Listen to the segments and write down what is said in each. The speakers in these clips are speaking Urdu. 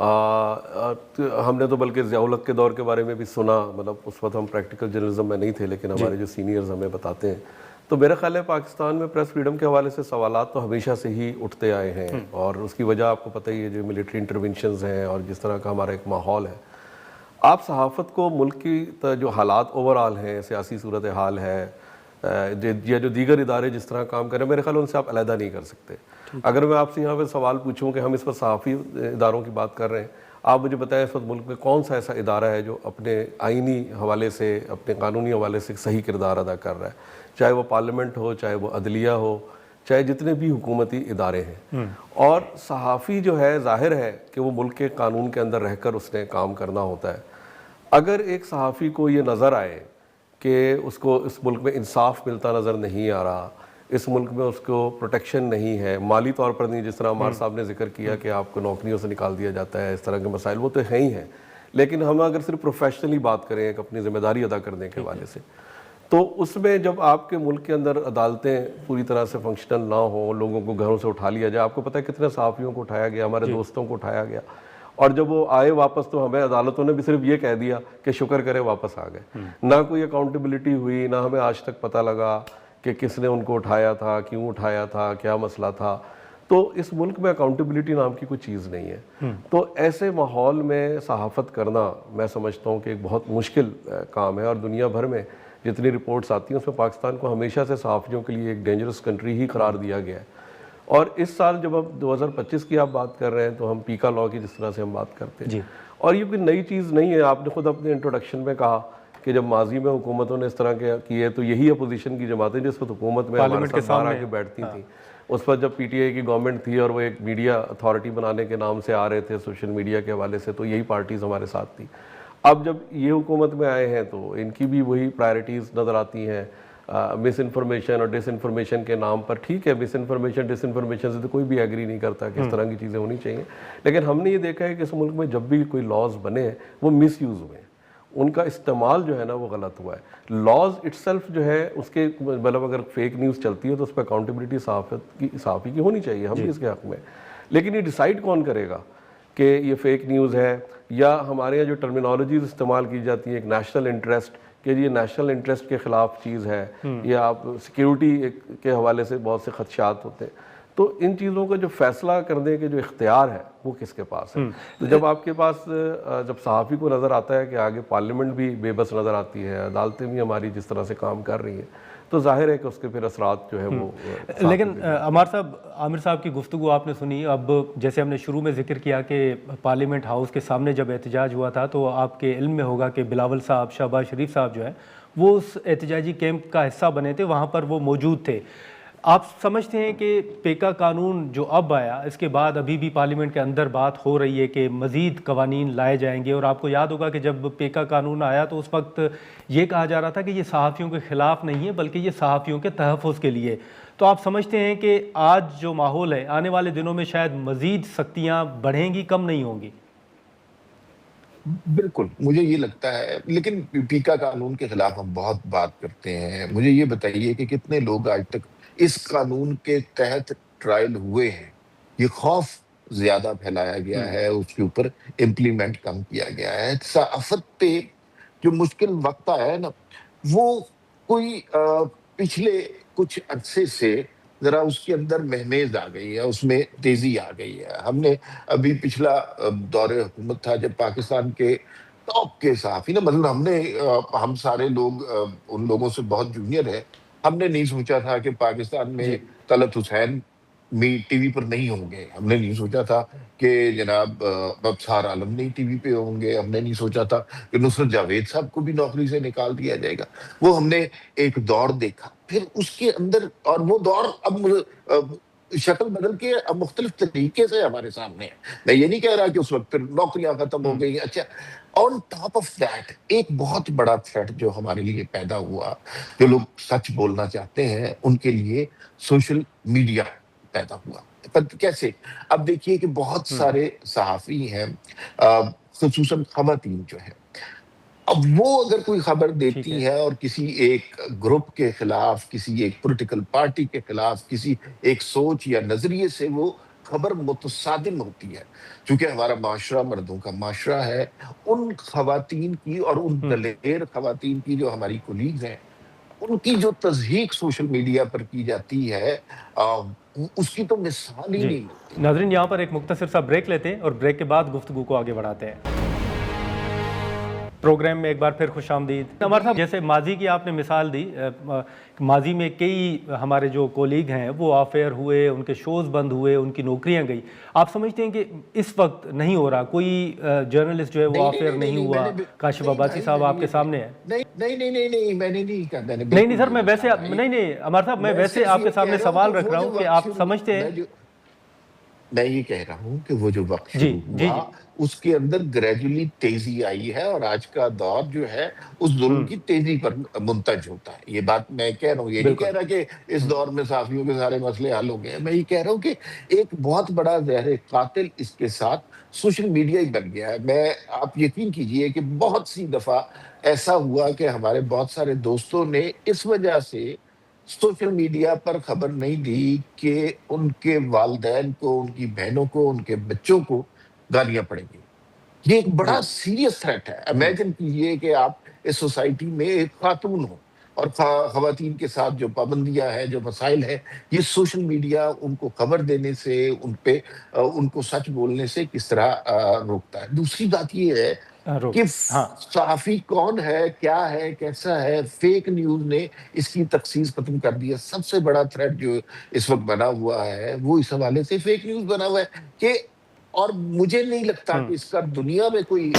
ہم نے تو بلکہ ضیاء الحق کے دور کے بارے میں بھی سنا، مطلب اس وقت ہم پریکٹیکل جرنلزم میں نہیں تھے، لیکن ہمارے جو سینئرز ہمیں بتاتے ہیں. تو میرا خیال ہے پاکستان میں پریس فریڈم کے حوالے سے سوالات تو ہمیشہ سے ہی اٹھتے آئے ہیں، اور اس کی وجہ آپ کو پتہ ہی ہے جو ملٹری انٹرونشنز ہیں اور جس طرح کا ہمارا ایک ماحول ہے. آپ صحافت کو ملک کی جو حالات اوور آل ہیں، سیاسی صورتحال ہے یا جو دیگر ادارے جس طرح کام کریں، میرے خیال ان سے آپ علیحدہ نہیں کر سکتے. اگر میں آپ سے یہاں پہ سوال پوچھوں کہ ہم اس وقت صحافی اداروں کی بات کر رہے ہیں، آپ مجھے بتائیں اس وقت ملک میں کون سا ایسا ادارہ ہے جو اپنے آئینی حوالے سے، اپنے قانونی حوالے سے صحیح کردار ادا کر رہا ہے، چاہے وہ پارلیمنٹ ہو، چاہے وہ عدلیہ ہو، چاہے جتنے بھی حکومتی ادارے ہیں. اور صحافی جو ہے ظاہر ہے کہ وہ ملک کے قانون کے اندر رہ کر اس نے کام کرنا ہوتا ہے. اگر ایک صحافی کو یہ نظر آئے کہ اس کو اس ملک میں انصاف ملتا نظر نہیں آ رہا، اس ملک میں اس کو پروٹیکشن نہیں ہے، مالی طور پر نہیں، جس طرح عمار صاحب نے ذکر کیا کہ آپ کو نوکریوں سے نکال دیا جاتا ہے، اس طرح کے مسائل وہ تو ہیں ہی ہیں، لیکن ہم اگر صرف پروفیشنلی بات کریں ایک اپنی ذمہ داری ادا کرنے کے حوالے سے، تو اس میں جب آپ کے ملک کے اندر عدالتیں پوری طرح سے فنکشنل نہ ہوں، لوگوں کو گھروں سے اٹھا لیا جائے. آپ کو پتہ ہے کتنے صحافیوں کو اٹھایا گیا، ہمارے دوستوں کو اٹھایا گیا، اور جب وہ آئے واپس تو ہمیں عدالتوں نے بھی صرف یہ کہہ دیا کہ شکر کرے واپس آ گئے. نہ کوئی اکاؤنٹیبلٹی ہوئی، نہ ہمیں آج تک پتہ لگا کہ کس نے ان کو اٹھایا تھا، کیوں اٹھایا تھا، کیا مسئلہ تھا. تو اس ملک میں اکاؤنٹیبلٹی نام کی کوئی چیز نہیں ہے. تو ایسے ماحول میں صحافت کرنا میں سمجھتا ہوں کہ ایک بہت مشکل کام ہے، اور دنیا بھر میں جتنی رپورٹس آتی ہیں اس میں پاکستان کو ہمیشہ سے صحافیوں کے لیے ایک ڈینجرس کنٹری ہی قرار دیا گیا ہے. اور اس سال جب اب 2025 کی آپ بات کر رہے ہیں تو ہم پیکا لاء کی جس طرح سے ہم بات کرتے ہیں، اور یہ کوئی نئی چیز نہیں ہے. آپ نے خود اپنے انٹروڈکشن میں کہا کہ جب ماضی میں حکومتوں نے اس طرح کے کیے تو یہی اپوزیشن کی جماعتیں جس وقت حکومت میں ہمارے ساتھ باہر آ کے بیٹھتی تھیں، اس وقت جب پی ٹی آئی کی گورنمنٹ تھی اور وہ ایک میڈیا اتھارٹی بنانے کے نام سے آ رہے تھے سوشل میڈیا کے حوالے سے، تو یہی پارٹیز ہمارے ساتھ تھی. اب جب یہ حکومت میں آئے ہیں تو ان کی بھی وہی پرائرٹیز نظر آتی ہیں، مس انفارمیشن اور ڈس انفارمیشن کے نام پر. ٹھیک ہے، مس انفارمیشن ڈس انفارمیشن سے تو کوئی بھی ایگری نہیں کرتا کہ اس طرح کی چیزیں ہونی چاہیے، لیکن ہم نے یہ دیکھا ہے کہ اس ملک میں جب بھی کوئی لاز بنے ہیں وہ مس یوز ہوئے ہیں، ان کا استعمال جو ہے نا وہ غلط ہوا ہے. لاز اٹ سیلف جو ہے اس کے مطلب اگر فیک نیوز چلتی ہے تو اس پہ اکاؤنٹیبلٹی صحافی کی ہونی چاہیے، ہم بھی اس کے حق میں. لیکن یہ ڈیسائیڈ کون کرے گا کہ یہ فیک نیوز ہے، یا ہمارے یہاں جو ٹرمینالوجیز استعمال کی جاتی ہیں ایک نیشنل انٹرسٹ، کہ یہ نیشنل انٹرسٹ کے خلاف چیز ہے، یا آپ سیکیورٹی کے حوالے سے بہت سے خدشات ہوتے ہیں. تو ان چیزوں کا جو فیصلہ کرنے کے جو اختیار ہے وہ کس کے پاس ہے؟ تو جب آپ کے پاس جب صحافی کو نظر آتا ہے کہ آگے پارلیمنٹ بھی بے بس نظر آتی ہے، عدالتیں بھی ہماری جس طرح سے کام کر رہی ہیں، تو ظاہر ہے کہ اس کے پھر اثرات جو ہے وہ. لیکن عمار صاحب، عامر صاحب کی گفتگو آپ نے سنی. اب جیسے ہم نے شروع میں ذکر کیا کہ پارلیمنٹ ہاؤس کے سامنے جب احتجاج ہوا تھا تو آپ کے علم میں ہوگا کہ بلاول صاحب، شہباز شریف صاحب جو ہے وہ اس احتجاجی کیمپ کا حصہ بنے تھے، وہاں پر وہ موجود تھے. آپ سمجھتے ہیں کہ پیکا قانون جو اب آیا اس کے بعد ابھی بھی پارلیمنٹ کے اندر بات ہو رہی ہے کہ مزید قوانین لائے جائیں گے؟ اور آپ کو یاد ہوگا کہ جب پیکا قانون آیا تو اس وقت یہ کہا جا رہا تھا کہ یہ صحافیوں کے خلاف نہیں ہے بلکہ یہ صحافیوں کے تحفظ کے لیے. تو آپ سمجھتے ہیں کہ آج جو ماحول ہے آنے والے دنوں میں شاید مزید سختیاں بڑھیں گی، کم نہیں ہوں گی؟ بالکل مجھے یہ لگتا ہے، لیکن پیکا قانون کے خلاف ہم بہت بات کرتے ہیں. مجھے یہ بتائیے کہ کتنے لوگ آج تک اس قانون کے تحت ٹرائل ہوئے ہیں؟ یہ خوف زیادہ پھیلایا گیا ہے، اس کے اوپر امپلیمنٹ کم کیا گیا ہے. صحافت پہ جو مشکل وقت آیا ہے نا، وہ کوئی پچھلے کچھ عرصے سے ذرا اس کے اندر مہمیز آ گئی ہے، اس میں تیزی آ گئی ہے. ہم نے ابھی پچھلا دور حکومت تھا جب پاکستان کے ٹاپ کے صحافی نا، مطلب ہم سارے لوگ ان لوگوں سے بہت جونیئر ہیں، ہم نے نہیں سوچا تھا کہ پاکستان میں طلعت حسین ٹی وی پر نہیں ہوں گے. ہم نے نہیں سوچا تھا کہ جناب ابصار عالم نہیں ٹی وی پہ ہوں گے. ہم نے نہیں سوچا تھا کہ نصرت جاوید صاحب کو بھی نوکری سے نکال دیا جائے گا. وہ ہم نے ایک دور دیکھا، پھر اس کے اندر، اور وہ دور اب شکل بدل کے اب مختلف طریقے سے ہمارے سامنے ہے. میں یہ نہیں کہہ رہا کہ اس وقت پھر نوکریاں ختم ہو گئی. اچھا، آن ٹاپ آف دیٹ ایک بہت بڑا تھریٹ جو ہمارے لیے پیدا ہوا، جو لوگ سچ بولنا چاہتے ہیں ان کے لیے سوشل میڈیا پیدا ہوا. پر کیسے؟ اب دیکھیے کہ بہت سارے صحافی ہیں، خصوصاً خواتین جو ہیں، اب وہ اگر کوئی خبر دیتی ہے اور کسی ایک گروپ کے خلاف، کسی ایک پولیٹیکل پارٹی کے خلاف، کسی ایک سوچ یا نظریے سے وہ خبر متصادم ہوتی ہے. چونکہ ہمارا معاشرہ مردوں کا معاشرہ ہے، ان خواتین کی اور ان دلیر خواتین کی جو ہماری کولیگز ہیں، ان کی جو تضحیق سوشل میڈیا پر کی جاتی ہے، اس کی تو مثال ہی جی نہیں ملتی. ناظرین، یہاں پر ایک مختصر سا بریک لیتے ہیں اور بریک کے بعد گفتگو کو آگے بڑھاتے ہیں. پروگرام میں ایک بار پھر خوش آمدید. عمر صاحب، جیسے ماضی کی آپ نے مثال دی، ماضی میں کئی ہمارے جو کولیگ ہیں وہ آفیئر ہوئے، ان کے شوز بند ہوئے، ان کی نوکریاں گئی. آپ سمجھتے ہیں کہ اس وقت نہیں ہو رہا کوئی جرنلسٹ جو ہے وہ آفیئر نہیں ہوا؟ کاشف عباسی صاحب آپ کے سامنے ہے. نہیں، میں نے نہیں کہا. میں نے نہیں سر، میں ویسے نہیں عمر صاحب، میں ویسے آپ کے سامنے سوال رکھ رہا ہوں کہ آپ سمجھتے ہیں. میں یہ کہہ رہا ہوں کہ وہ جو وقت جی شروع جی ہوا اس کے اندر گریجولی تیزی آئی ہے، اور آج کا دور جو ہے اس ظلم کی تیزی پر منتج ہوتا ہے. یہ بات میں کہہ رہا ہوں، یہ نہیں بالکل. کہہ رہا کہ اس دور میں صحافیوں کے سارے مسئلے حل ہو گئے ہیں. میں یہ کہہ رہا ہوں کہ ایک بہت بڑا زہر قاتل اس کے ساتھ سوشل میڈیا ہی بن گیا ہے. آپ یقین کیجئے کہ بہت سی دفعہ ایسا ہوا کہ ہمارے بہت سارے دوستوں نے اس وجہ سے سوشل میڈیا پر خبر نہیں دی کہ ان کے والدین کو، ان کی بہنوں کو، ان کے بچوں کو گالیاں پڑیں گی. یہ ایک بڑا سیریس تھریٹ ہے. امیجن کیجئے کہ آپ اس سوسائٹی میں ایک خاتون ہو اور خواتین کے ساتھ جو پابندیاں ہیں، جو مسائل ہیں، یہ سوشل میڈیا ان کو خبر دینے سے، ان کو سچ بولنے سے کس طرح روکتا ہے. دوسری بات یہ ہے کہ ہاں صحافی کون ہے، کیا ہے، کیسا ہے. فیک نیوز نے اس کی تخصیص ختم کر دی ہے. سب سے بڑا تھریٹ جو اس وقت بنا ہوا ہے وہ اس حوالے سے فیک نیوز بنا ہوا ہے کہ، اور مجھے نہیں لگتا کہ اس کا دنیا میں کوئی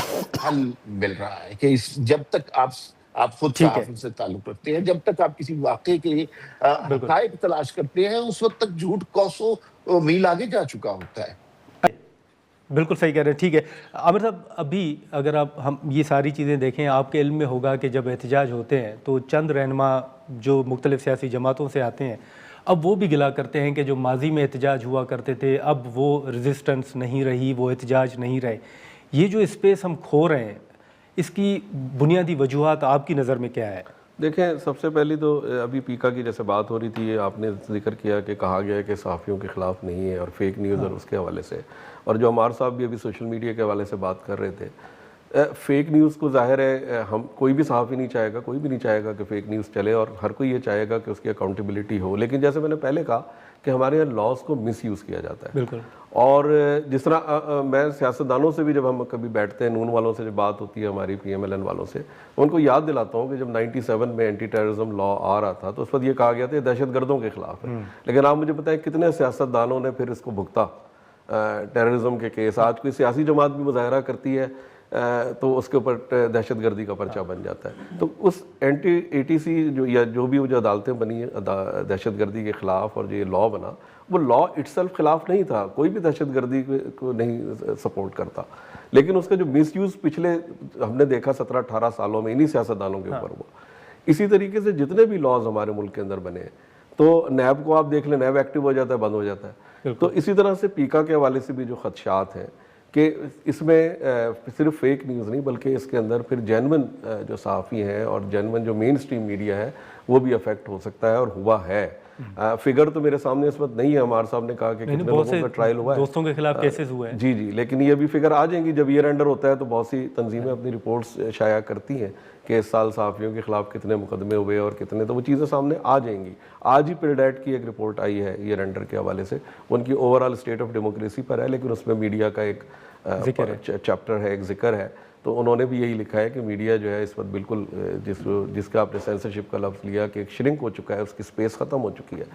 حل مل رہا ہے کہ جب تک آپ خود ٹھیک ہے، صحافت سے تعلق رکھتے ہیں، جب تک آپ کسی واقعے کے بالکل حقائق تلاش کرتے ہیں، اس وقت تک جھوٹ کوسوں میل آگے جا چکا ہوتا ہے. بالکل صحیح کہہ رہے ہیں. ٹھیک ہے عامر صاحب، ابھی اگر ہم یہ ساری چیزیں دیکھیں، آپ کے علم میں ہوگا کہ جب احتجاج ہوتے ہیں تو چند رہنما جو مختلف سیاسی جماعتوں سے آتے ہیں، اب وہ بھی گلا کرتے ہیں کہ جو ماضی میں احتجاج ہوا کرتے تھے اب وہ ریزسٹنس نہیں رہی، وہ احتجاج نہیں رہے. یہ جو اسپیس ہم کھو رہے ہیں، اس کی بنیادی وجوہات آپ کی نظر میں کیا ہے؟ دیکھیں، سب سے پہلی تو ابھی پیکا کی جیسے بات ہو رہی تھی، آپ نے ذکر کیا کہ کہا گیا ہے کہ صحافیوں کے خلاف نہیں ہے اور فیک نیوز اور اس کے حوالے سے، اور جو عمار صاحب بھی ابھی سوشل میڈیا کے حوالے سے بات کر رہے تھے. فیک نیوز کو ظاہر ہے کوئی بھی صحافی نہیں چاہے گا، کوئی بھی نہیں چاہے گا کہ فیک نیوز چلے، اور ہر کوئی یہ چاہے گا کہ اس کی اکاؤنٹیبلٹی ہو. لیکن جیسے میں نے پہلے کہا کہ ہمارے یہاں لاز کو مس یوز کیا جاتا ہے. بالکل. اور جس طرح میں سیاستدانوں سے بھی جب ہم کبھی بیٹھتے ہیں، نون والوں سے جب بات ہوتی ہے ہماری پی ایم ایل این والوں سے، ان کو یاد دلاتا ہوں کہ جب 97 میں اینٹی ٹیررزم لا آ رہا تھا تو اس وقت یہ کہا گیا تھا یہ دہشت گردوں کے خلاف ہے. لیکن آپ مجھے بتائیں کتنے سیاستدانوں نے پھر اس کو بھگتا، ٹیررزم کے کیس. آج کوئی سیاسی جماعت بھی مظاہرہ کرتی ہے تو اس کے اوپر دہشت گردی کا پرچہ بن جاتا ہے. تو اس اینٹی ATC یا جو بھی وہ جو عدالتیں بنی دہشت گردی کے خلاف، اور جو یہ لا بنا، وہ لا اٹ سیلف خلاف نہیں تھا، کوئی بھی دہشت گردی کو نہیں سپورٹ کرتا. لیکن اس کا جو مس یوز پچھلے ہم نے دیکھا 17-18 سالوں میں انہی سیاستدانوں کے اوپر ہوا. اسی طریقے سے جتنے بھی لاز ہمارے ملک کے اندر بنے ہیں، تو نیب کو آپ دیکھ لیں، نیب ایکٹیو ہو جاتا ہے، بند ہو جاتا ہے. تو اسی طرح سے پیکا کے حوالے سے بھی جو خدشات ہیں کہ اس میں صرف فیک نیوز نہیں بلکہ اس کے اندر پھر جینون جو صحافی ہیں اور جینون جو مین سٹریم میڈیا ہے وہ بھی افیکٹ ہو سکتا ہے، اور ہوا ہے. فگر تو میرے سامنے اس وقت نہیں ہے، ہمارے صاحب نے کہا کہ کتنے لوگوں کا ٹرائل ہوا ہے، دوستوں کے خلاف کیسز ہوئے ہیں. جی لیکن یہ بھی فگر آ جائیں گی جب ایئر اینڈر ہوتا ہے. تو بہت سی تنظیمیں اپنی رپورٹس شائع کرتی ہیں کہ اس سال صحافیوں کے خلاف کتنے مقدمے ہوئے اور کتنے، تو وہ چیزیں سامنے آ جائیں گی. آج ہی پلڈیٹ کی ایک رپورٹ آئی ہے ایئر اینڈر کے حوالے سے، ان کی overall state of democracy پر ہے، لیکن اس میں میڈیا کا ایک چیپٹر ہے، ایک ذکر ہے. تو انہوں نے بھی یہی لکھا ہے کہ میڈیا جو ہے اس وقت بالکل جس کا آپ نے سینسرشپ کا لفظ لیا کہ ایک شرنک ہو چکا ہے، اس کی سپیس ختم ہو چکی ہے.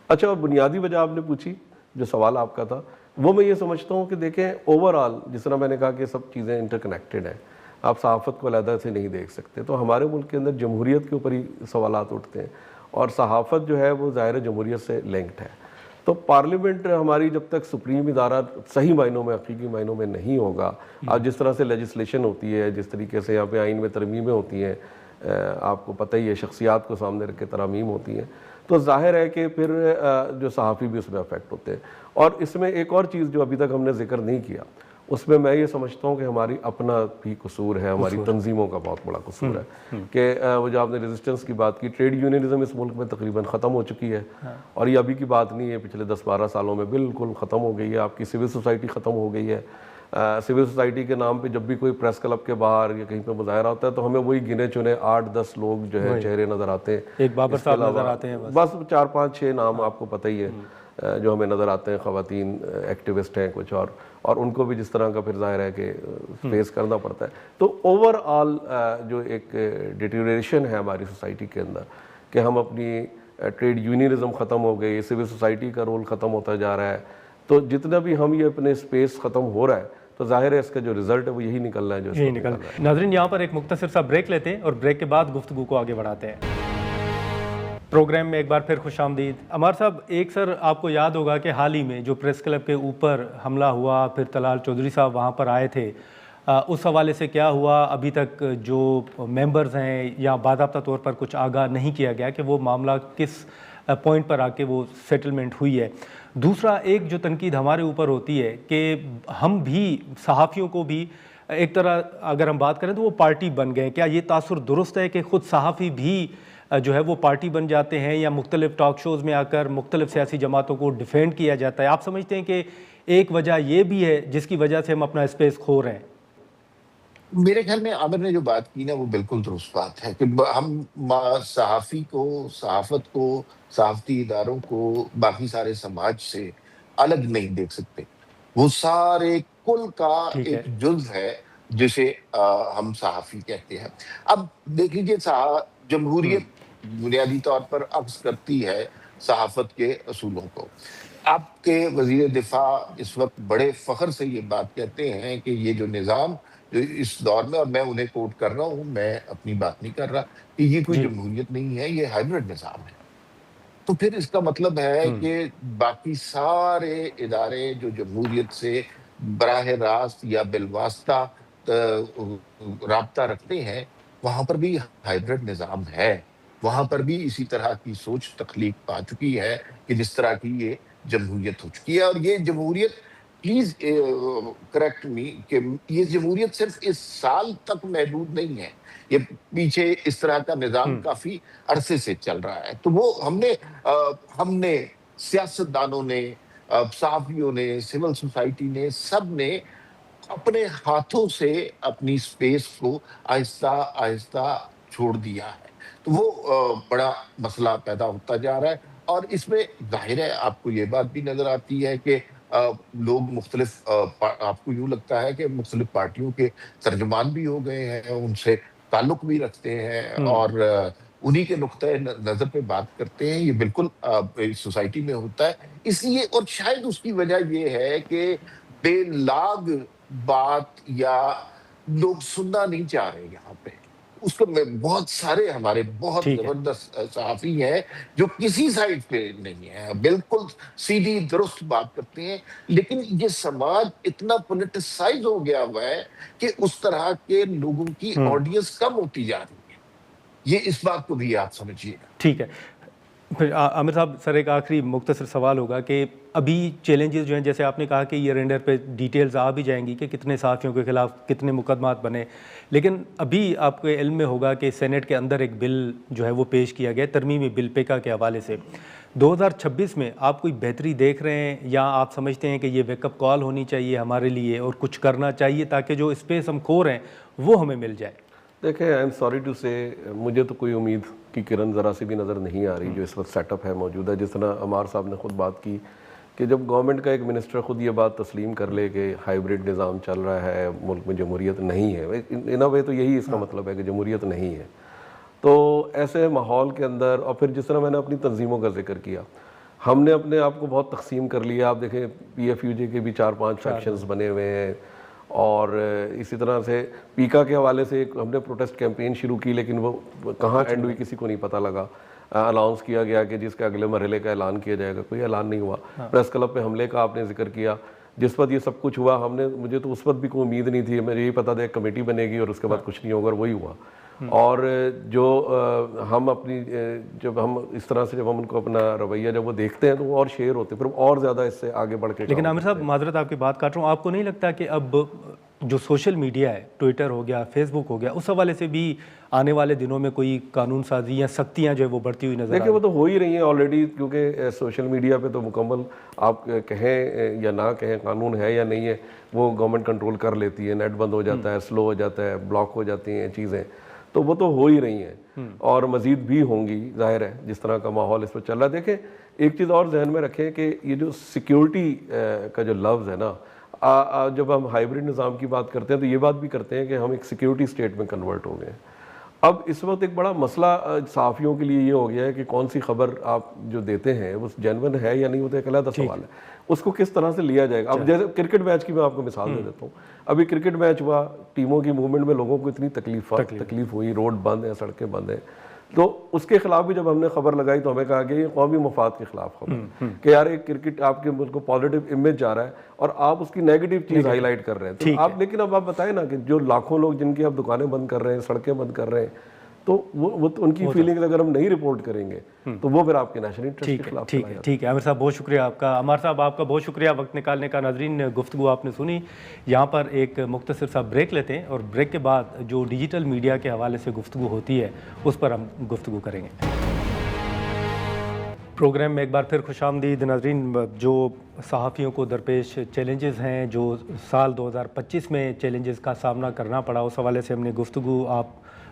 اچھا، اور بنیادی وجہ آپ نے پوچھی، جو سوال آپ کا تھا، وہ میں یہ سمجھتا ہوں کہ دیکھیں اوور آل جس طرح میں نے کہا کہ سب چیزیں انٹر کنیکٹڈ ہیں، آپ صحافت کو علیحدہ سے نہیں دیکھ سکتے. تو ہمارے ملک کے اندر جمہوریت کے اوپر ہی سوالات اٹھتے ہیں، اور صحافت جو ہے وہ ظاہر جمہوریت سے لنکڈ ہے. تو پارلیمنٹ ہماری جب تک سپریم ادارہ صحیح معنوں میں، حقیقی معنوں میں نہیں ہوگا، اب جس طرح سے لیجسلیشن ہوتی ہے، جس طریقے سے یہاں پہ آئین میں ترمیمیں ہوتی ہیں، آپ کو پتہ ہی ہے شخصیات کو سامنے رکھ کے ترامیم ہوتی ہیں، تو ظاہر ہے کہ پھر جو صحافی بھی اس میں افیکٹ ہوتے ہیں. اور اس میں ایک اور چیز جو ابھی تک ہم نے ذکر نہیں کیا اس میں یہ سمجھتا ہوں کہ ہماری اپنا بھی قصور ہے, ہماری تنظیموں کا بہت بڑا قصور ہے کہ وہ جو آپ نے ریزسٹنس کی بات کی, ٹریڈ یونینزم اس ملک میں تقریباً ختم ہو چکی ہے, اور یہ ابھی کی بات نہیں ہے, پچھلے 10-12 سالوں میں بالکل ختم ہو گئی ہے. آپ کی سول سوسائٹی ختم ہو گئی ہے. سول سوسائٹی کے نام پہ جب بھی کوئی پریس کلب کے باہر یا کہیں پہ مظاہرہ ہوتا ہے تو ہمیں وہی گنے چنے 8-10 لوگ جو ہے چہرے نظر آتے ہیں. ایک بابر صاحب نظر آتے ہیں, بس 4-5-6 نام آپ کو پتہ ہی ہے جو ہمیں نظر آتے ہیں. خواتین ایکٹیوسٹ ہیں کچھ, اور ان کو بھی جس طرح کا پھر ظاہر ہے کہ فیس کرنا پڑتا ہے. تو اوور آل جو ایک ڈیٹیریشن ہے ہماری سوسائٹی کے اندر کہ ہم اپنی ٹریڈ یونینزم ختم ہو گئی, سول سوسائٹی کا رول ختم ہوتا جا رہا ہے. تو جتنا بھی ہم یہ اپنے اسپیس ختم ہو رہا ہے تو ظاہر ہے اس کا جو رزلٹ ہے وہ یہی نکل رہا ہے جو اس یہی وقت نکل نکل رہا ہے. ناظرین, یہاں پر ایک مختصر سا بریک لیتے ہیں اور بریک کے بعد گفتگو کو آگے بڑھاتے ہیں. پروگرام میں ایک بار پھر خوش آمدید. عمار صاحب, ایک سر آپ کو یاد ہوگا کہ حال ہی میں جو پریس کلب کے اوپر حملہ ہوا, پھر طلال چودھری صاحب وہاں پر آئے تھے, اس حوالے سے کیا ہوا؟ ابھی تک جو ممبرز ہیں یا باضابطہ طور پر کچھ آگاہ نہیں کیا گیا کہ وہ معاملہ کس پوائنٹ پر آ کے وہ سیٹلمنٹ ہوئی ہے. دوسرا, ایک جو تنقید ہمارے اوپر ہوتی ہے کہ ہم بھی صحافیوں کو بھی ایک طرح اگر ہم بات کریں تو وہ پارٹی بن گئے. کیا یہ تاثر درست ہے کہ خود صحافی بھی جو ہے وہ پارٹی بن جاتے ہیں, یا مختلف ٹاک شوز میں آ کر مختلف سیاسی جماعتوں کو ڈیفینڈ کیا جاتا ہے؟ آپ سمجھتے ہیں کہ ایک وجہ یہ بھی ہے جس کی وجہ سے ہم اپنا اسپیس کھو رہے ہیں؟ میرے خیال میں عامر نے جو بات کی نا وہ بالکل درست بات ہے کہ ہم صحافی کو, صحافت کو, صحافتی اداروں کو باقی سارے سماج سے الگ نہیں دیکھ سکتے. وہ سارے کل کا ٹھیک ہے. ایک جزو ہے جسے ہم صحافی کہتے ہیں. اب دیکھ لیجیے, جمہوریت بنیادی طور پر عکس کرتی ہے صحافت کے اصولوں کو. آپ کے وزیر دفاع اس وقت بڑے فخر سے یہ بات کہتے ہیں کہ یہ جو نظام جو اس دور میں, اور میں انہیں کوٹ کر رہا ہوں, میں اپنی بات نہیں کر رہا, کہ یہ کوئی جمہوریت نہیں ہے, یہ ہائبرڈ نظام ہے. تو پھر اس کا مطلب ہے کہ باقی سارے ادارے جو جمہوریت سے براہ راست یا بالواسطہ رابطہ رکھتے ہیں, وہاں پر بھی ہائبرڈ نظام ہے. وہاں پر بھی اسی طرح کی سوچ تخلیق پا چکی ہے کہ جس طرح کی یہ جمہوریت ہو چکی ہے. اور یہ جمہوریت, پلیز کریکٹ می, کہ یہ جمہوریت صرف اس سال تک محدود نہیں ہے, یہ پیچھے اس طرح کا نظام کافی عرصے سے چل رہا ہے. تو وہ ہم نے سیاستدانوں نے, صحافیوں نے, سول سوسائٹی نے, سب نے اپنے ہاتھوں سے اپنی سپیس کو آہستہ آہستہ چھوڑ دیا ہے. تو وہ بڑا مسئلہ پیدا ہوتا جا رہا ہے. اور اس میں ظاہر ہے آپ کو یہ بات بھی نظر آتی ہے کہ لوگ مختلف, آپ کو یوں لگتا ہے کہ مختلف پارٹیوں کے ترجمان بھی ہو گئے ہیں, ان سے تعلق بھی رکھتے ہیں اور انہی کے نقطۂ نظر پہ بات کرتے ہیں. یہ بالکل سوسائٹی میں ہوتا ہے. اس لیے, اور شاید اس کی وجہ یہ ہے کہ بے لاگ بات یا لوگ سننا نہیں چاہ رہے یہاں پہ. اس کو بہت سارے ہمارے بہت زبردست صحافی ہیں جو کسی سائڈ پہ نہیں ہیں, بالکل سیدھی درست بات کرتے ہیں, لیکن یہ سماج اتنا پولیٹیسائز ہو گیا ہوا ہے کہ اس طرح کے لوگوں کی آڈینس کم ہوتی جا رہی ہے. یہ اس بات کو بھی آپ سمجھیے گا. ٹھیک ہے. پھر عامر صاحب, سر ایک آخری مختصر سوال ہوگا کہ ابھی چیلنجز جو ہیں, جیسے آپ نے کہا کہ ایئر اینڈر پہ ڈیٹیلز آ بھی جائیں گی کہ کتنے صحافیوں کے خلاف کتنے مقدمات بنے, لیکن ابھی آپ کے علم میں ہوگا کہ سینٹ کے اندر ایک بل جو ہے وہ پیش کیا گیا, ترمیمی بل پیکا کے حوالے سے. 2026 میں آپ کوئی بہتری دیکھ رہے ہیں, یا آپ سمجھتے ہیں کہ یہ ویک اپ کال ہونی چاہیے ہمارے لیے اور کچھ کرنا چاہیے تاکہ جو اسپیس ہم کھو رہے ہیں وہ ہمیں مل جائے؟ دیکھیں, آئی ایم سوری ٹو سے, مجھے تو کوئی امید کی کرن ذرا سی بھی نظر نہیں آ رہی جو اس وقت سیٹ اپ ہے موجودہ. جس طرح عمار صاحب نے خود بات کی کہ جب گورنمنٹ کا ایک منسٹر خود یہ بات تسلیم کر لے کہ ہائیبرڈ نظام چل رہا ہے, ملک میں جمہوریت نہیں ہے, ان اے وے تو یہی اس کا مطلب ہے کہ جمہوریت نہیں ہے. تو ایسے ماحول کے اندر, اور پھر جس طرح میں نے اپنی تنظیموں کا ذکر کیا, ہم نے اپنے آپ کو بہت تقسیم کر لیا. آپ دیکھیں پی ایف یو جے کے بھی 4-5 فیکشنز بنے ہوئے ہیں, اور اسی طرح سے پیکا کے حوالے سے ایک ہم نے پروٹیسٹ کیمپین شروع کی, لیکن وہ کہاں اینڈ ہوئی کسی کو نہیں پتہ لگا. اناؤنس کیا گیا کہ جس کے اگلے مرحلے کا اعلان کیا جائے گا, کوئی اعلان نہیں ہوا. پریس کلب پہ حملے کا آپ نے ذکر کیا, جس وقت یہ سب کچھ ہوا, مجھے تو اس وقت بھی کوئی امید نہیں تھی, مجھے یہی پتا تھا ایک کمیٹی بنے گی اور اس کے بعد کچھ نہیں ہوگا, اور وہی ہوا. اور جو ہم اپنی جب ہم اس طرح سے جب ہم ان کو اپنا رویہ جب وہ دیکھتے ہیں تو وہ اور شیئر ہوتے ہیں، پھر اور زیادہ اس سے آگے بڑھ کے لیکن عامر صاحب معذرت آپ کی بات کاٹ رہا ہوں، آپ کو نہیں لگتا کہ اب جو سوشل میڈیا ہے، ٹویٹر ہو گیا، فیس بک ہو گیا، اس حوالے سے بھی آنے والے دنوں میں کوئی قانون سازی یا سختیاں جو ہے وہ بڑھتی ہوئی نظر دیکھیں وہ تو ہو ہی رہی ہیں آلریڈی، کیونکہ سوشل میڈیا پہ تو مکمل آپ کہیں یا نہ کہیں قانون ہے یا نہیں ہے وہ گورنمنٹ کنٹرول کر لیتی ہے، نیٹ بند ہو جاتا ہے، سلو ہو جاتا ہے، بلاک ہو جاتی ہیں چیزیں، تو وہ تو ہو ہی رہی ہیں اور مزید بھی ہوں گی، ظاہر ہے جس طرح کا ماحول اس پہ چل رہا ہے۔ دیکھیں ایک چیز اور ذہن میں رکھیں کہ یہ جو سیکیورٹی کا جو لفظ ہے نا، جب ہم ہائیبرڈ نظام کی بات کرتے ہیں تو یہ بات بھی کرتے ہیں کہ ہم ایک سیکیورٹی اسٹیٹ میں کنورٹ ہو گئے ہیں۔ اب اس وقت ایک بڑا مسئلہ صحافیوں کے لیے یہ ہو گیا ہے کہ کون سی خبر آپ جو دیتے ہیں وہ جینون ہے یا نہیں، وہ تو ایک علیحدہ سوال ہے، اس کو کس طرح سے لیا جائے گا۔ اب جیسے کرکٹ میچ کی میں آپ کو مثال دے دیتا ہوں، ابھی کرکٹ میچ ہوا، ٹیموں کی موومنٹ میں لوگوں کو اتنی تکلیف ہوئی، روڈ بند ہیں، سڑکیں بند ہیں، تو اس کے خلاف بھی جب ہم نے خبر لگائی تو ہمیں کہا کہ یہ قومی مفاد کے خلاف خبر کہ یار ایک کرکٹ آپ کے ملک کو پازیٹیو امیج جا رہا ہے اور آپ اس کی نیگیٹو چیز ہائی لائٹ کر رہے ہیں، تو آپ لیکن اب آپ بتائیں نا کہ جو لاکھوں لوگ جن کی آپ دکانیں بند کر رہے ہیں، سڑکیں بند کر رہے ہیں، تو وہ ان کی فیلنگز اگر ہم نہیں رپورٹ کریں گے تو وہ پھر آپ کے نیشنل انٹرسٹ کے خلاف چلا جاتا ہے۔ ٹھیک ہے عامر صاحب، بہت شکریہ آپ کا۔ عمار صاحب آپ کا بہت شکریہ وقت نکالنے کا۔ ناظرین گفتگو آپ نے سنی، یہاں پر ایک مختصر سا بریک لیتے ہیں اور بریک کے بعد جو ڈیجیٹل میڈیا کے حوالے سے گفتگو ہوتی ہے اس پر ہم گفتگو کریں گے۔ پروگرام میں ایک بار پھر خوش آمدید ناظرین۔ جو صحافیوں کو درپیش چیلنجز ہیں، جو سال 2025 میں چیلنجز کا سامنا کرنا پڑا، اس حوالے سے ہم نے گفتگو آپ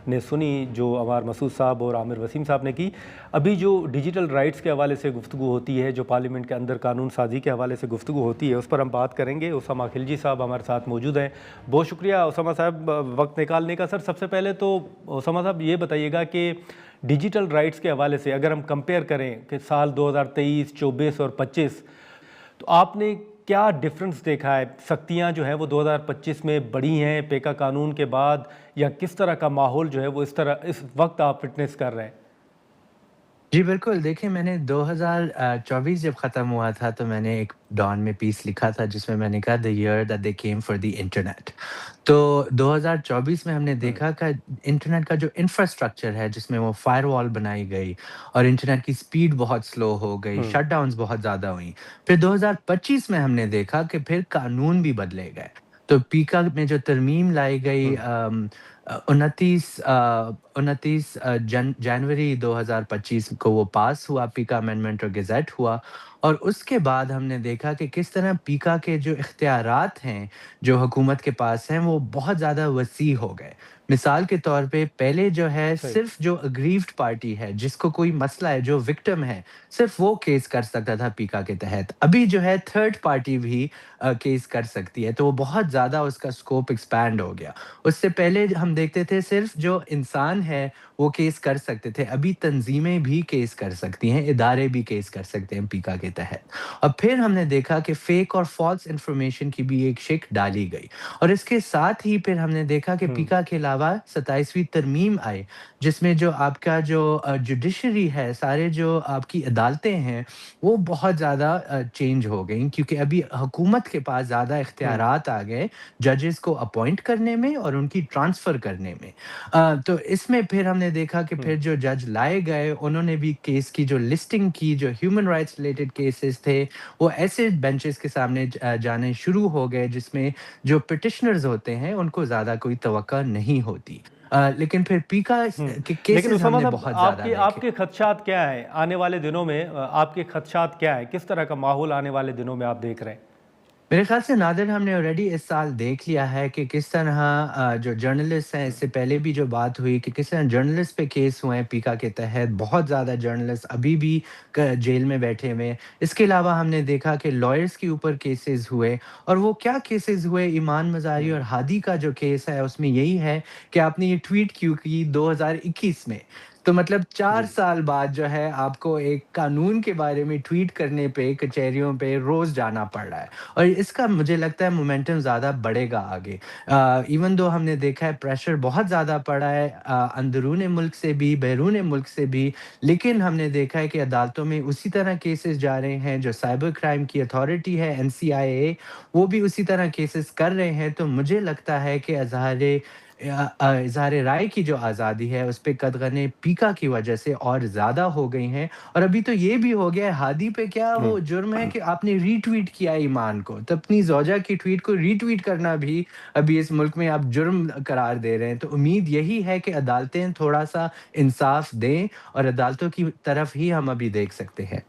نے سنی جو عمار مسعود صاحب اور عامر وسیم صاحب نے کی۔ ابھی جو ڈیجیٹل رائٹس کے حوالے سے گفتگو ہوتی ہے، جو پارلیمنٹ کے اندر قانون سازی کے حوالے سے گفتگو ہوتی ہے، اس پر ہم بات کریں گے۔ اسامہ خلجی صاحب ہمارے ساتھ موجود ہیں، بہت شکریہ اسامہ صاحب وقت نکالنے کا۔ سب سے پہلے تو اسامہ صاحب یہ بتائیے گا کہ ڈیجیٹل رائٹس کے حوالے سے اگر ہم کمپیئر کریں کہ سال 2023، 24 اور 25، تو آپ نے کیا ڈفرنس دیکھا ہے؟ سختیاں جو ہیں وہ 2025 میں بڑھی ہیں پیکا قانون کے بعد، یا کس طرح کا ماحول جو ہے وہ اس وقت آپ فٹنس کر رہے ہیں؟ جی بالکل، دیکھیں میں نے 2024 جب ختم ہوا تھا تو میں نے ایک ڈان میں پیس لکھا تھا جس میں نے کہا the year that they came for the internet۔ تو 2024 میں ہم نے دیکھا کہ انٹرنیٹ کا جو انفراسٹرکچر ہے جس میں وہ فائر وال بنائی گئی اور انٹرنیٹ کی سپیڈ بہت سلو ہو گئی، شٹ ڈاؤنز بہت زیادہ ہوئیں۔ پھر 2025 میں ہم نے دیکھا کہ پھر قانون بھی بدلے گئے۔ تو پیکا میں جو ترمیم لائی گئی 29 جنوری 2025 کو وہ پاس ہوا، پیکا امینڈمنٹ اور گیزٹ ہوا، اور اس کے بعد ہم نے دیکھا کہ کس طرح پیکا کے جو اختیارات ہیں جو حکومت کے پاس ہیں وہ بہت زیادہ وسیع ہو گئے۔ مثال کے طور پہ پہلے جو ہے صرف جو اگریوڈ پارٹی ہے، جس کو کوئی مسئلہ ہے، جو وکٹم ہے، صرف وہ کیس کر سکتا تھا پیکا کے تحت۔ ابھی جو ہے تھرڈ پارٹی بھی کیس کر سکتی ہے، تو وہ بہت زیادہ اس کا سکوپ ایکسپینڈ ہو گیا۔ اس سے پہلے ہم دیکھتے تھے صرف جو انسان ہے وہ کیس کر سکتے تھے، ابھی تنظیمیں بھی کیس کر سکتی ہیں، ادارے بھی کیس کر سکتے ہیں پیکا کے تحت۔ اور پھر ہم نے دیکھا کہ فیک اور فالس انفارمیشن کی بھی ایک شک ڈالی گئی، اور اس کے ساتھ ہی پھر ہم نے دیکھا کہ پیکا کے علاوہ 27ویں ترمیم آئی جس میں جو آپ کا جو جوڈیشری ہے، سارے جو آپ کی عدالتیں ہیں وہ بہت زیادہ چینج ہو گئیں، کیونکہ ابھی حکومت کے پاس زیادہ اختیارات آ گئے ججز کو اپوائنٹ کرنے میں اور ان کی ٹرانسفر کرنے میں۔ تو اس میں پھر ہم نے دیکھا کہ پھر جو جج لائے گئے انہوں نے بھی کیس کی جو لسٹنگ کی، جو ہیومن رائٹس ریلیٹڈ کیسز تھے وہ ایسے بینچز کے سامنے جانے شروع ہو گئے جس میں جو پٹیشنرز ہوتے ہیں ان کو زیادہ کوئی توقع نہیں ہوتی۔ لیکن پھر پیکا کے لیکن کیسز ہم اسامہ نے صاحب بہت زیادہ آپ دیکھے۔ کے خدشات کیا ہیں آنے والے دنوں میں؟ آپ کے خدشات کیا ہیں؟ کس طرح کا ماحول آنے والے دنوں میں آپ دیکھ رہے ہیں؟ میرے خیال سے نادر ہم نے آلریڈی اس سال دیکھ لیا ہے کہ کس طرح جو جرنلسٹ ہیں، اس سے پہلے بھی جو بات ہوئی کہ کس طرح جرنلسٹ پہ کیس ہوئے ہیں پیکا کے تحت، بہت زیادہ جرنلسٹ ابھی بھی جیل میں بیٹھے ہوئے ہیں۔ اس کے علاوہ ہم نے دیکھا کہ لائرز کے اوپر کیسز ہوئے، اور وہ کیا کیسز ہوئے؟ ایمان مزاری اور ہادی کا جو کیس ہے اس میں یہی ہے کہ آپ نے یہ ٹویٹ کیوں کی 2021 میں، تو مطلب 4 سال بعد جو ہے آپ کو ایک قانون کے بارے میں ٹویٹ کرنے پہ کچہریوں پہ روز جانا پڑ رہا ہے، اور اس کا مجھے لگتا ہے مومنٹم زیادہ بڑھے گا آگے۔ ایون دو ہم نے دیکھا ہے پریشر بہت زیادہ پڑا ہے اندرون ملک سے بھی، بیرون ملک سے بھی، لیکن ہم نے دیکھا ہے کہ عدالتوں میں اسی طرح کیسز جا رہے ہیں۔ جو سائبر کرائم کی اتھارٹی ہے NCIA، وہ بھی اسی طرح کیسز کر رہے ہیں۔ تو مجھے لگتا ہے کہ اظہار اظہار رائے کی جو آزادی ہے اس پہ قدغنیں پیکا کی وجہ سے اور زیادہ ہو گئی ہیں، اور ابھی تو یہ بھی ہو گیا ہے ہادی پہ کیا وہ جرم ہے کہ آپ نے ری ٹویٹ کیا ایمان کو، تو اپنی زوجہ کی ٹویٹ کو ری ٹویٹ کرنا بھی ابھی اس ملک میں آپ جرم قرار دے رہے ہیں۔ تو امید یہی ہے کہ عدالتیں تھوڑا سا انصاف دیں، اور عدالتوں کی طرف ہی ہم ابھی دیکھ سکتے ہیں۔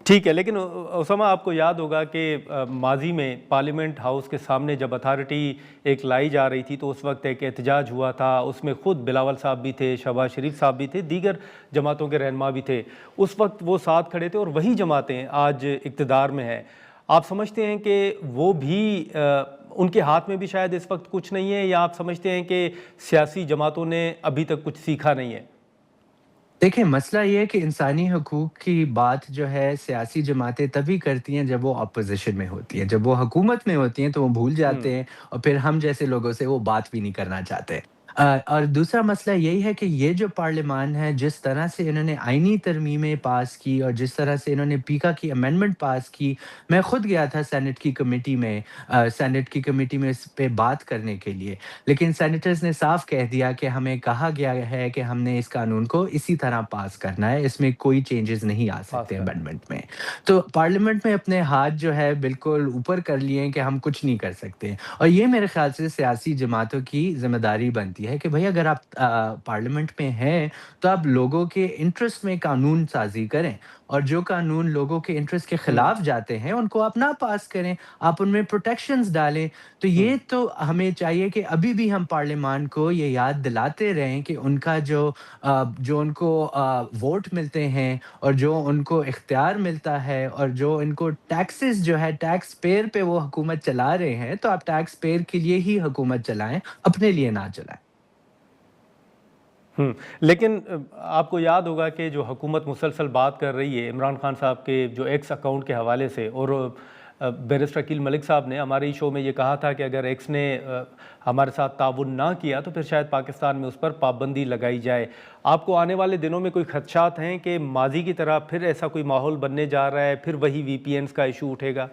ٹھیک ہے، لیکن اسامہ آپ کو یاد ہوگا کہ ماضی میں پارلیمنٹ ہاؤس کے سامنے جب اتھارٹی ایک لائی جا رہی تھی تو اس وقت ایک احتجاج ہوا تھا، اس میں خود بلاول صاحب بھی تھے، شہباز شریف صاحب بھی تھے، دیگر جماعتوں کے رہنما بھی تھے، اس وقت وہ ساتھ کھڑے تھے، اور وہی جماعتیں آج اقتدار میں ہیں۔ آپ سمجھتے ہیں کہ وہ بھی ان کے ہاتھ میں بھی شاید اس وقت کچھ نہیں ہے، یا آپ سمجھتے ہیں کہ سیاسی جماعتوں نے ابھی تک کچھ سیکھا نہیں ہے؟ دیکھیں مسئلہ یہ ہے کہ انسانی حقوق کی بات جو ہے سیاسی جماعتیں تبھی کرتی ہیں جب وہ اپوزیشن میں ہوتی ہیں، جب وہ حکومت میں ہوتی ہیں تو وہ بھول جاتے ہیں، اور پھر ہم جیسے لوگوں سے وہ بات بھی نہیں کرنا چاہتے۔ اور دوسرا مسئلہ یہی ہے کہ یہ جو پارلیمان ہے، جس طرح سے انہوں نے آئینی ترمیمیں پاس کی اور جس طرح سے انہوں نے پیکا کی امینڈمنٹ پاس کی، میں خود گیا تھا سینٹ کی کمیٹی میں، اس پہ بات کرنے کے لیے، لیکن سینیٹرز نے صاف کہہ دیا کہ ہمیں کہا گیا ہے کہ ہم نے اس قانون کو اسی طرح پاس کرنا ہے، اس میں کوئی چینجز نہیں آ سکتے امینڈمنٹ میں۔ تو پارلیمنٹ میں اپنے ہاتھ جو ہے بالکل اوپر کر لیے ہیں کہ ہم کچھ نہیں کر سکتے، اور یہ میرے خیال سے سیاسی جماعتوں کی ذمہ داری بنتی ہے کہ بھئی اگر آپ پارلیمنٹ میں ہیں تو آپ لوگوں کے انٹرسٹ میں قانون سازی کریں، اور جو قانون لوگوں کے انٹرسٹ کے خلاف جاتے ہیں ان کو آپ نہ پاس کریں، آپ ان میں پروٹیکشنز ڈالیں۔ تو یہ تو ہمیں چاہیے کہ ابھی بھی ہم پارلیمان کو یہ یاد دلاتے رہیں کہ ان کا جو ان کو ووٹ ملتے ہیں اور جو ان کو اختیار ملتا ہے اور جو ان کو ٹیکسز جو ہے ٹیکس پیئر پہ وہ حکومت چلا رہے ہیں، تو آپ ٹیکس پیئر کے لیے ہی حکومت چلائیں، اپنے لیے نہ چلائیں۔ لیکن آپ کو یاد ہوگا کہ جو حکومت مسلسل بات کر رہی ہے عمران خان صاحب کے جو ایکس اکاؤنٹ کے حوالے سے، اور بیرسٹر عقیل ملک صاحب نے ہمارے شو میں یہ کہا تھا کہ اگر ایکس نے ہمارے ساتھ تعاون نہ کیا تو پھر شاید پاکستان میں اس پر پابندی لگائی جائے۔ آپ کو آنے والے دنوں میں کوئی خدشات ہیں کہ ماضی کی طرح پھر ایسا کوئی ماحول بننے جا رہا ہے، پھر وہی وی پی اینز کا ایشو اٹھے گا؟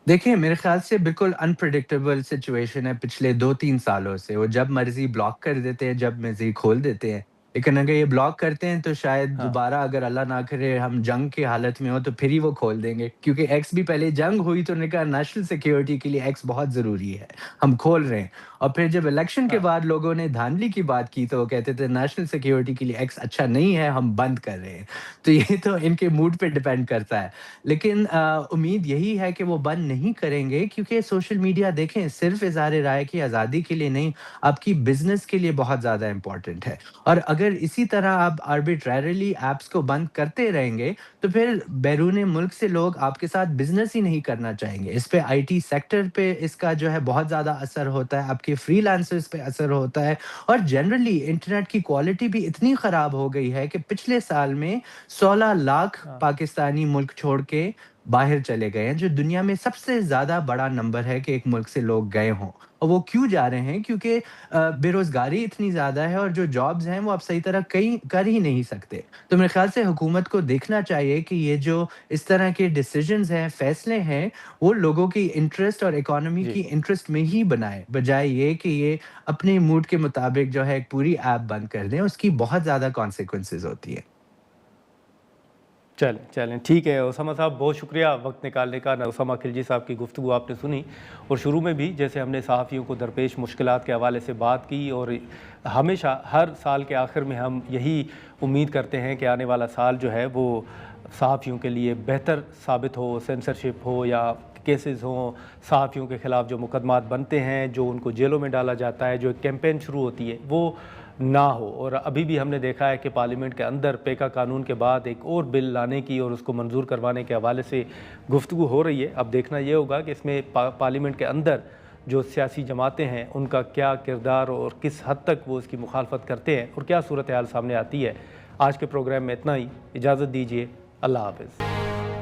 دیکھیں میرے خیال سے بالکل انپریڈکٹیبل سچویشن ہے پچھلے 2-3 سالوں سے، وہ جب مرضی بلاک کر دیتے ہیں، جب مرضی کھول دیتے ہیں، لیکن اگر یہ بلاک کرتے ہیں تو شاید دوبارہ اگر اللہ نہ کرے ہم جنگ کی حالت میں ہو تو پھر ہی وہ کھول دیں گے، کیونکہ ایکس بھی پہلے جنگ ہوئی تو انہوں نے کہا نیشنل سیکیورٹی کے لیے ایکس بہت ضروری ہے، ہم کھول رہے ہیں، اور پھر جب الیکشن کے بعد لوگوں نے دھاندلی کی بات کی تو وہ کہتے تھے نیشنل سیکیورٹی کے لیے ایکس اچھا نہیں ہے، ہم بند کر رہے ہیں۔ تو یہ تو ان کے موڈ پہ ڈیپینڈ کرتا ہے، لیکن امید یہی ہے کہ وہ بند نہیں کریں گے، کیونکہ سوشل میڈیا دیکھیں صرف اظہار رائے کی آزادی کے لیے نہیں، آپ کی بزنس کے لیے بہت زیادہ امپورٹنٹ ہے، اور اگر اسی طرح آپ آربیٹریرلی ایپس کو بند کرتے رہیں گے تو پھر بیرون ملک سے لوگ آپ کے ساتھ بزنس ہی نہیں کرنا چاہیں گے۔ اس پہ آئی ٹی سیکٹر پہ اس کا جو ہے بہت زیادہ اثر ہوتا ہے، آپ کے فری لانسرز پہ اثر ہوتا ہے، اور جنرلی انٹرنیٹ کی کوالٹی بھی اتنی خراب ہو گئی ہے کہ پچھلے سال میں 16 لاکھ پاکستانی ملک چھوڑ کے باہر چلے گئے ہیں، جو دنیا میں سب سے زیادہ بڑا نمبر ہے کہ ایک ملک سے لوگ گئے ہوں، اور وہ کیوں جا رہے ہیں؟ کیونکہ بے روزگاری اتنی زیادہ ہے اور جو جابز ہیں وہ آپ صحیح طرح کر ہی نہیں سکتے۔ تو میرے خیال سے حکومت کو دیکھنا چاہیے کہ یہ جو اس طرح کے ڈیسیجنز ہیں، فیصلے ہیں، وہ لوگوں کی انٹرسٹ اور اکانومی کی انٹرسٹ میں ہی بنائے، بجائے یہ کہ یہ اپنے موڈ کے مطابق جو ہے ایک پوری ایپ بند کر دیں، اس کی بہت زیادہ کانسیکوینسز ہوتی ہے۔ چلیں ٹھیک ہے اسامہ صاحب، بہت شکریہ وقت نکالنے کا۔ اسامہ خلجی صاحب کی گفتگو آپ نے سنی، اور شروع میں بھی جیسے ہم نے صحافیوں کو درپیش مشکلات کے حوالے سے بات کی، اور ہمیشہ ہر سال کے آخر میں ہم یہی امید کرتے ہیں کہ آنے والا سال جو ہے وہ صحافیوں کے لیے بہتر ثابت ہو، سینسرشپ ہو یا کیسز ہوں، صحافیوں کے خلاف جو مقدمات بنتے ہیں، جو ان کو جیلوں میں ڈالا جاتا ہے، جو ایک کیمپین شروع ہوتی ہے، وہ نہ ہو۔ اور ابھی بھی ہم نے دیکھا ہے کہ پارلیمنٹ کے اندر پیکا قانون کے بعد ایک اور بل لانے کی اور اس کو منظور کروانے کے حوالے سے گفتگو ہو رہی ہے۔ اب دیکھنا یہ ہوگا کہ اس میں پارلیمنٹ کے اندر جو سیاسی جماعتیں ہیں ان کا کیا کردار اور کس حد تک وہ اس کی مخالفت کرتے ہیں اور کیا صورتحال سامنے آتی ہے۔ آج کے پروگرام میں اتنا ہی، اجازت دیجیے، اللہ حافظ۔